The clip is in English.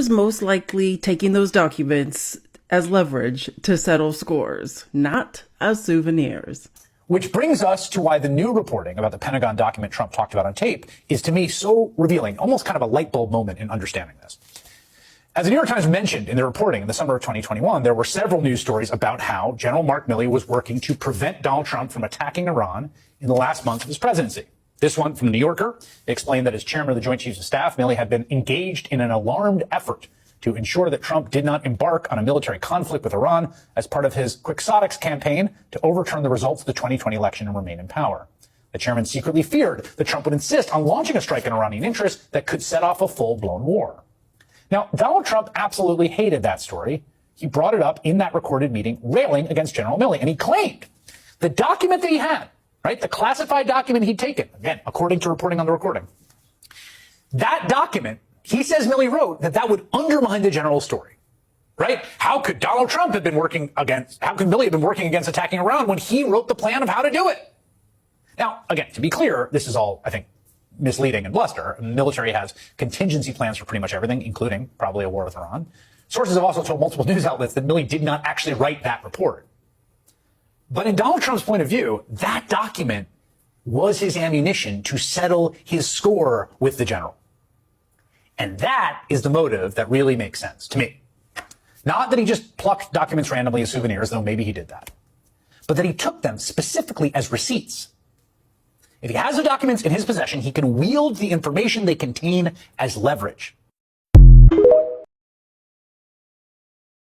was most likely taking those documents as leverage to settle scores, not as souvenirs. Which brings us to why the new reporting about the Pentagon document Trump talked about on tape is, to me, so revealing, almost kind of a light bulb moment in understanding this. As the New York Times mentioned in the reporting in the summer of 2021, there were several news stories about how General Mark Milley was working to prevent Donald Trump from attacking Iran in the last month of his presidency. This one from The New Yorker explained that as chairman of the Joint Chiefs of Staff, Milley had been engaged in an alarmed effort to ensure that Trump did not embark on a military conflict with Iran as part of his quixotics campaign to overturn the results of the 2020 election and remain in power. The chairman secretly feared that Trump would insist on launching a strike on Iranian interests that could set off a full-blown war. Now, Donald Trump absolutely hated that story. He brought it up in that recorded meeting, railing against General Milley, and he claimed the document that he had, right, the classified document he'd taken, again, according to reporting on the recording, that document, he says Milley wrote that would undermine the general story, right? How could Donald Trump have been working against, how could Milley have been working against attacking Iran when he wrote the plan of how to do it? Now, again, to be clear, this is all, I think, misleading and bluster. The military has contingency plans for pretty much everything, including probably a war with Iran. Sources have also told multiple news outlets that Milley did not actually write that report. But in Donald Trump's point of view, that document was his ammunition to settle his score with the general. And that is the motive that really makes sense to me. Not that he just plucked documents randomly as souvenirs, though maybe he did that, but that he took them specifically as receipts. If he has the documents in his possession, he can wield the information they contain as leverage.